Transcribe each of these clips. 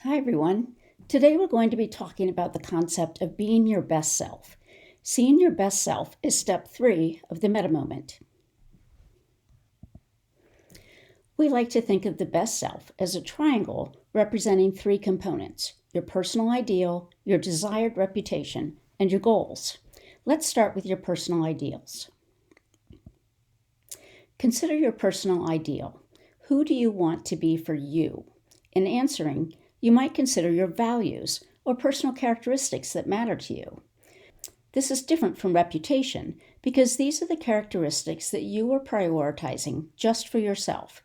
Hi, everyone. Today we're going to be talking about the concept of being your best self. Seeing your best self is step 3 of the meta moment. We like to think of the best self as a triangle representing 3 components: your personal ideal, your desired reputation, and your goals. Let's start with your personal ideals. Consider your personal ideal. Who do you want to be for you? In answering, you might consider your values or personal characteristics that matter to you. This is different from reputation because these are the characteristics that you are prioritizing just for yourself,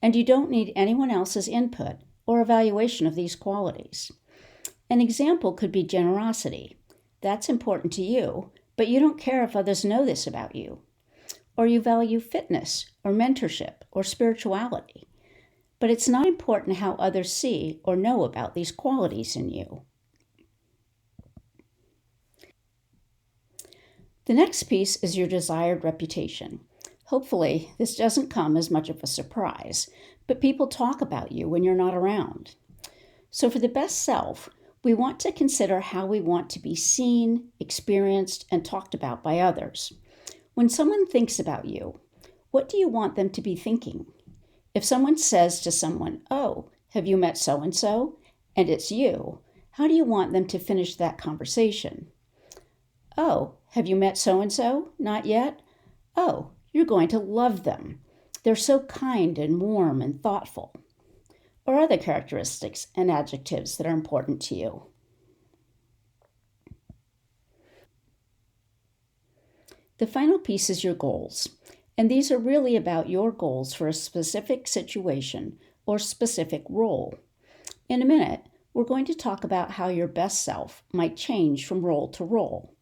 and you don't need anyone else's input or evaluation of these qualities. An example could be generosity. That's important to you, but you don't care if others know this about you. Or you value fitness or mentorship or spirituality, but it's not important how others see or know about these qualities in you. The next piece is your desired reputation. Hopefully, this doesn't come as much of a surprise, but people talk about you when you're not around. So for the best self, we want to consider how we want to be seen, experienced, and talked about by others. When someone thinks about you, what do you want them to be thinking? If someone says to someone, "Oh, have you met so-and-so?" and it's you, how do you want them to finish that conversation? "Oh, have you met so-and-so? Not yet? Oh, you're going to love them. They're so kind and warm and thoughtful." Or other characteristics and adjectives that are important to you. The final piece is your goals, and these are really about your goals for a specific situation or specific role. In a minute, we're going to talk about how your best self might change from role to role.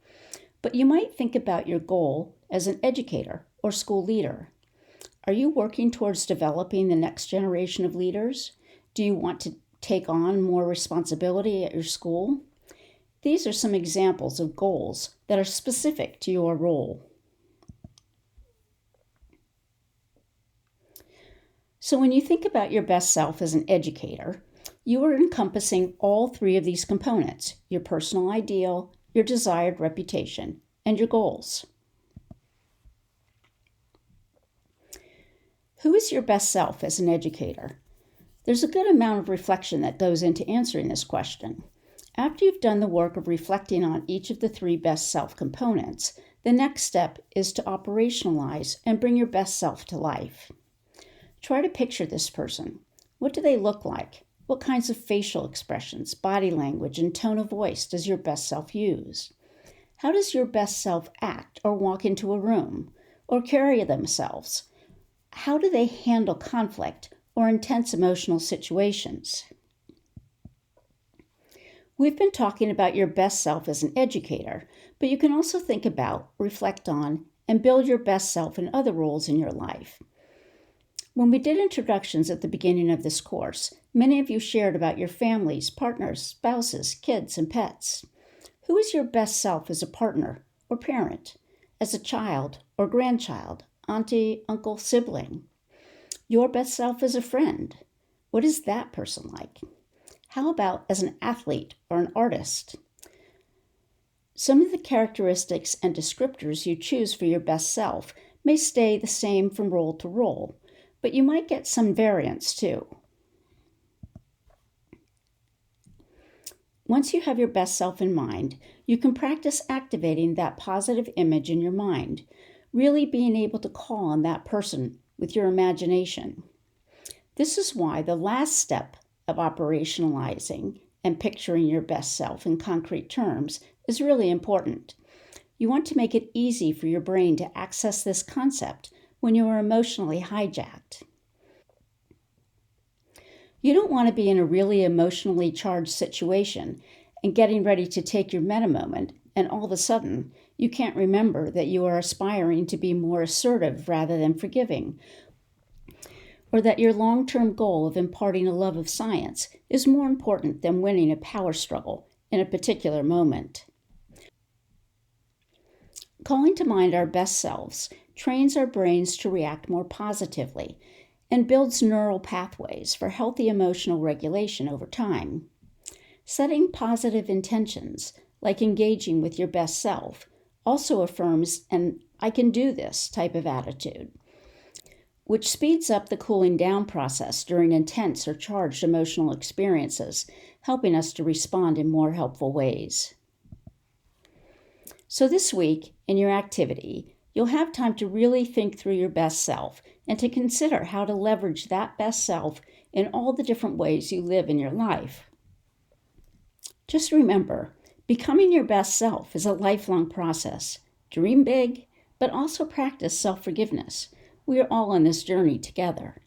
But you might think about your goal as an educator or school leader. Are you working towards developing the next generation of leaders? Do you want to take on more responsibility at your school? These are some examples of goals that are specific to your role. So when you think about your best self as an educator, you are encompassing all 3 of these components: your personal ideal, your desired reputation, and your goals. Who is your best self as an educator? There's a good amount of reflection that goes into answering this question. After you've done the work of reflecting on each of the 3 best self components, the next step is to operationalize and bring your best self to life. Try to picture this person. What do they look like? What kinds of facial expressions, body language, and tone of voice does your best self use? How does your best self act or walk into a room or carry themselves? How do they handle conflict or intense emotional situations? We've been talking about your best self as an educator, but you can also think about, reflect on, and build your best self in other roles in your life. When we did introductions at the beginning of this course, many of you shared about your families, partners, spouses, kids, and pets. Who is your best self as a partner or parent, as a child or grandchild, auntie, uncle, sibling? Your best self as a friend. What is that person like? How about as an athlete or an artist? Some of the characteristics and descriptors you choose for your best self may stay the same from role to role, but you might get some variance too. Once you have your best self in mind, you can practice activating that positive image in your mind, really being able to call on that person with your imagination. This is why the last step of operationalizing and picturing your best self in concrete terms is really important. You want to make it easy for your brain to access this concept when you are emotionally hijacked. You don't want to be in a really emotionally charged situation and getting ready to take your meta moment, and all of a sudden you can't remember that you are aspiring to be more assertive rather than forgiving, or that your long-term goal of imparting a love of science is more important than winning a power struggle in a particular moment. Calling to mind our best selves trains our brains to react more positively and builds neural pathways for healthy emotional regulation over time. Setting positive intentions, like engaging with your best self, also affirms an "I can do this" type of attitude, which speeds up the cooling down process during intense or charged emotional experiences, helping us to respond in more helpful ways. So this week, in your activity, you'll have time to really think through your best self and to consider how to leverage that best self in all the different ways you live in your life. Just remember, becoming your best self is a lifelong process. Dream big, but also practice self-forgiveness. We are all on this journey together.